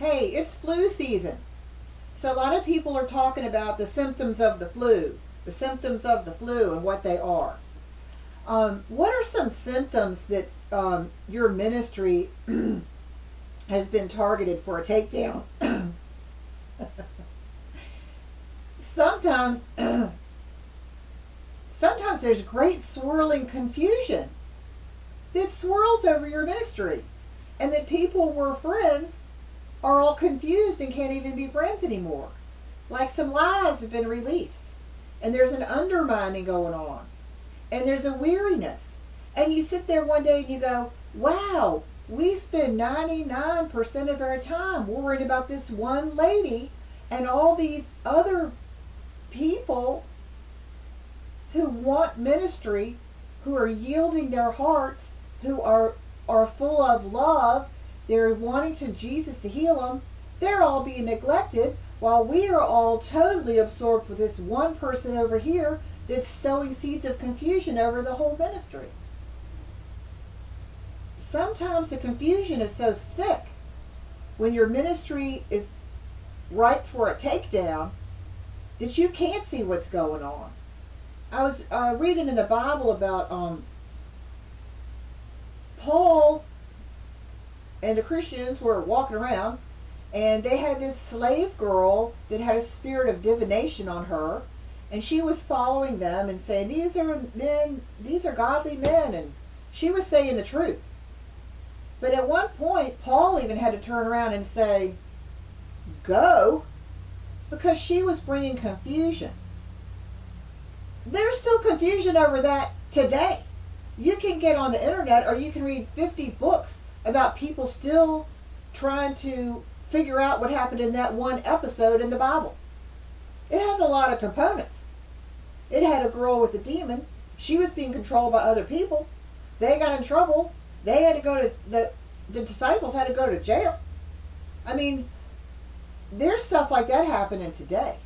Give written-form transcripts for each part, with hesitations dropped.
hey, it's flu season. So a lot of people are talking about the symptoms of the flu, and what they are. What are some symptoms that your ministry has been targeted for a takedown? sometimes, sometimes there's great swirling confusion that swirls over your ministry, and that people were friends are all confused and can't even be friends anymore. Like some lies have been released, and there's an undermining going on, and there's a weariness. And you sit there one day and you go, wow, we spend 99% of our time worried about this one lady, and all these other people who want ministry, who are yielding their hearts, who are full of love, they're wanting to Jesus to heal them, they're all being neglected, while we are all totally absorbed with this one person over here that's sowing seeds of confusion over the whole ministry. Sometimes the confusion is so thick when your ministry is ripe for a takedown that you can't see what's going on. I was reading in the Bible about Paul and the Christians were walking around, and they had this slave girl that had a spirit of divination on her, and she was following them and saying, these are men, these are godly men, and she was saying the truth. But at one point, Paul even had to turn around and say, go, because she was bringing confusion. There's still confusion over that today. You can get on the internet, or you can read 50 books about people still trying to figure out what happened in that one episode in the Bible. It has a lot of components. It had a girl with a demon. She was being controlled by other people. They got in trouble. They had to go to, the disciples had to go to jail. I mean, there's stuff like that happening today.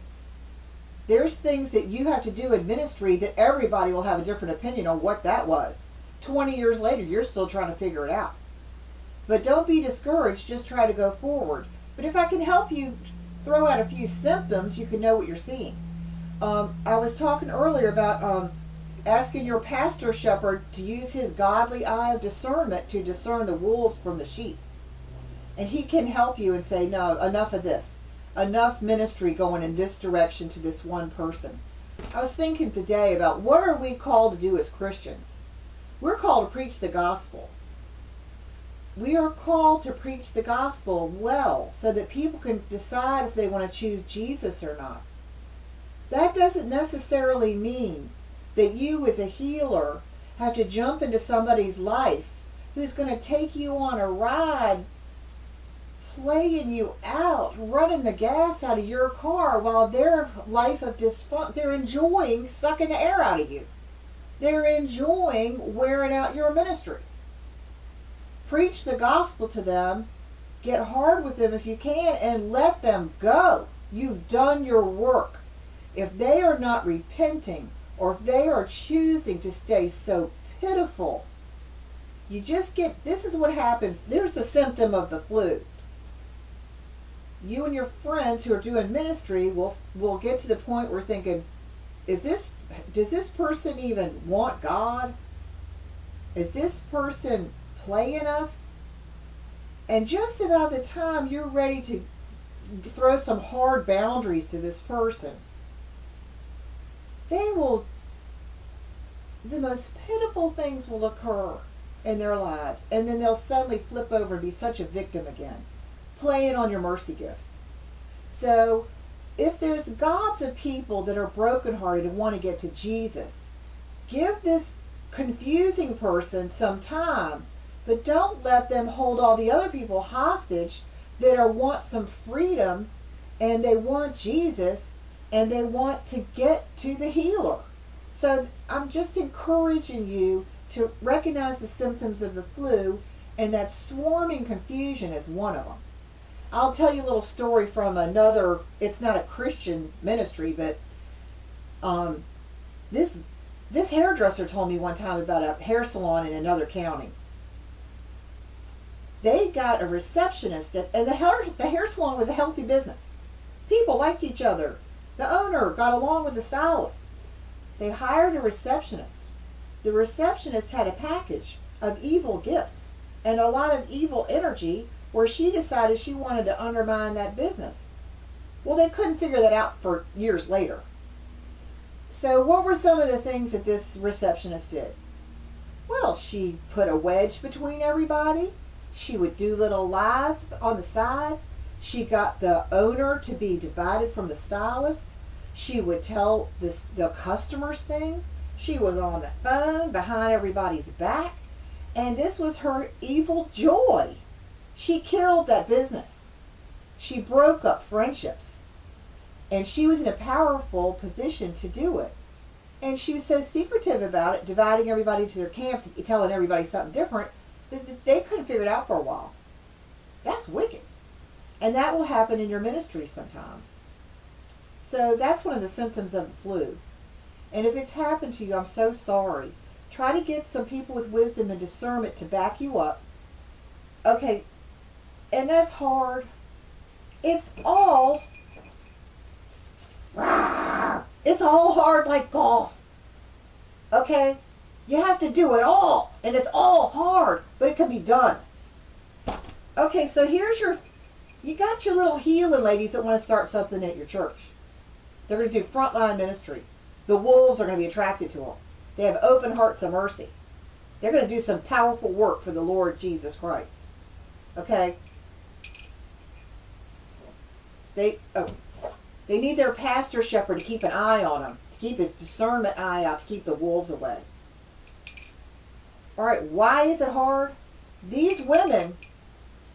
There's things that you have to do in ministry that everybody will have a different opinion on what that was. 20 years later, you're still trying to figure it out. But don't be discouraged. Just try to go forward. But if I can help you throw out a few symptoms, you can know what you're seeing. I was talking earlier about asking your pastor shepherd to use his godly eye of discernment to discern the wolves from the sheep. And he can help you and say, no, enough of this. Enough ministry going in this direction to this one person. I was thinking today about what are we called to do as Christians? We're called to preach the gospel. We are called to preach the gospel well so that people can decide if they want to choose Jesus or not. That doesn't necessarily mean that you as a healer have to jump into somebody's life who's going to take you on a ride, playing you out, running the gas out of your car while their life of dysfunction, they're enjoying sucking the air out of you. They're enjoying wearing out your ministry. Preach the gospel to them, get hard with them if you can, and let them go. You've done your work. If they are not repenting, or if they are choosing to stay so pitiful, you just get, this is what happens. There's the symptom of the flu. You and your friends who are doing ministry will get to the point where thinking, does this person even want God? Is this person playing us? And just about the time you're ready to throw some hard boundaries to this person, the most pitiful things will occur in their lives, and then they'll suddenly flip over and be such a victim again, playing on your mercy gifts. So if there's gobs of people that are brokenhearted and want to get to Jesus, give this confusing person some time, but don't let them hold all the other people hostage that want some freedom, and they want Jesus, and they want to get to the healer. So I'm just encouraging you to recognize the symptoms of the flu, and that swarming confusion is one of them. I'll tell you a little story from another, it's not a Christian ministry, but this hairdresser told me one time about a hair salon in another county. they got a receptionist, and the hair salon was a healthy business. People liked each other. The owner got along with the stylist. They hired a receptionist. The receptionist had a package of evil gifts and a lot of evil energy where she decided she wanted to undermine that business. Well, they couldn't figure that out for years later. So what were some of the things that this receptionist did? Well, she put a wedge between everybody. She would do little lies on the side. She got the owner to be divided from the stylist. She would tell the customers things. She was on the phone behind everybody's back. And this was her evil joy. She killed that business. She broke up friendships. And she was in a powerful position to do it. And she was so secretive about it, dividing everybody to their camps, telling everybody something different, that they couldn't figure it out for a while. That's wicked. And that will happen in your ministry sometimes. So that's one of the symptoms of the flu. And if it's happened to you, I'm so sorry. Try to get some people with wisdom and discernment to back you up. Okay, and that's hard. It's all hard like golf. Okay? You have to do it all, and it's all hard, but it can be done. Okay, so you got your little healing ladies that want to start something at your church. They're going to do frontline ministry. The wolves are going to be attracted to them. They have open hearts of mercy. They're going to do some powerful work for the Lord Jesus Christ. Okay? They need their pastor shepherd to keep an eye on them, to keep his discernment eye out, to keep the wolves away. All right, why is it hard? These women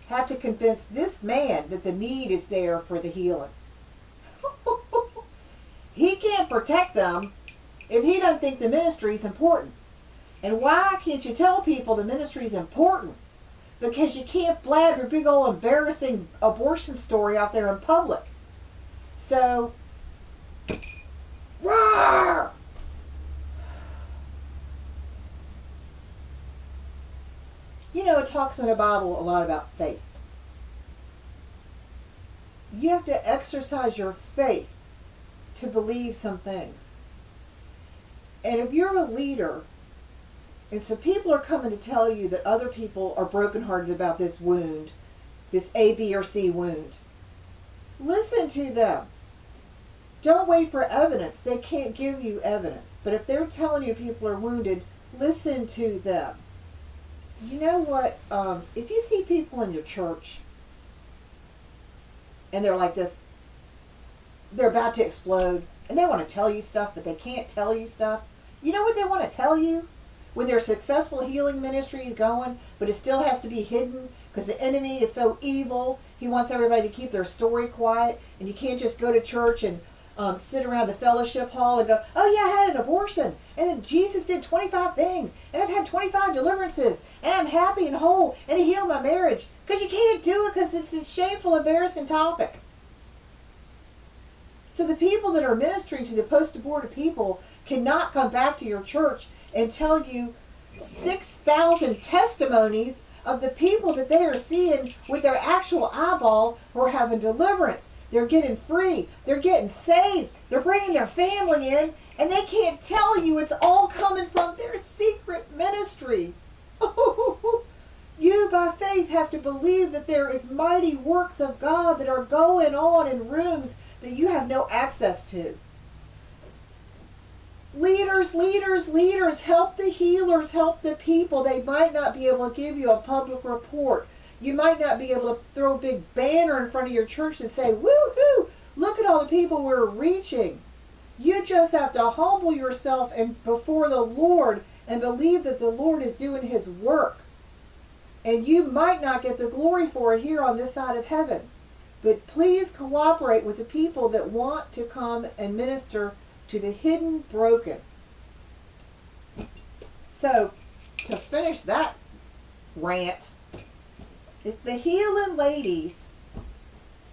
have to convince this man that the need is there for the healing. He can't protect them if he doesn't think the ministry is important. And why can't you tell people the ministry is important? Because you can't blab your big old embarrassing abortion story out there in public. So, roar! You know, it talks in the Bible a lot about faith. You have to exercise your faith to believe some things. And if you're a leader, and some people are coming to tell you that other people are brokenhearted about this wound, this A, B, or C wound, listen to them. Don't wait for evidence. They can't give you evidence. But if they're telling you people are wounded, listen to them. You know what? If you see people in your church and they're like this, they're about to explode, and they want to tell you stuff, but they can't tell you stuff. You know what they want to tell you? When their successful healing ministry is going, but it still has to be hidden because the enemy is so evil. He wants everybody to keep their story quiet, and you can't just go to church and sit around the fellowship hall and go, oh yeah, I had an abortion, and then Jesus did 25 things, and I've had 25 deliverances, and I'm happy and whole, and he healed my marriage. Because you can't do it because it's a shameful, embarrassing topic. So the people that are ministering to the post-abortive people cannot come back to your church and tell you 6,000 testimonies of the people that they are seeing with their actual eyeball who are having deliverance. They're getting free. They're getting saved. They're bringing their family in, and they can't tell you it's all coming from their secret ministry. You, by faith, have to believe that there is mighty works of God that are going on in rooms that you have no access to. Leaders, leaders, leaders, help the healers, help the people. They might not be able to give you a public report. You might not be able to throw a big banner in front of your church and say, woo-hoo, look at all the people we're reaching. You just have to humble yourself and before the Lord and believe that the Lord is doing his work. And you might not get the glory for it here on this side of heaven. But please cooperate with the people that want to come and minister to the hidden broken. So, to finish that rant, if the healing ladies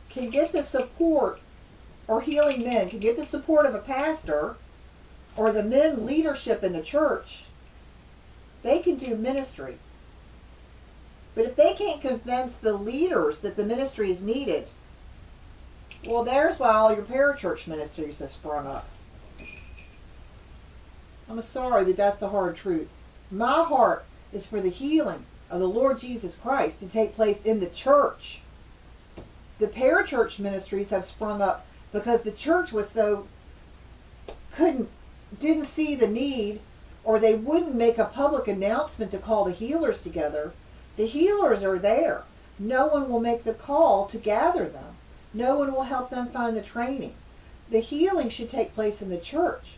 can get the support, or healing men can get the support of a pastor, or the men leadership in the church, they can do ministry. But if they can't convince the leaders that the ministry is needed, well, there's why all your parachurch ministries have sprung up. I'm sorry, but that's the hard truth. My heart is for the healing of the Lord Jesus Christ to take place in the church. The parachurch ministries have sprung up because the church was so didn't see the need, or they wouldn't make a public announcement to call the healers together. The healers are there. No one will make the call to gather them. No one will help them find the training. The healing should take place in the church.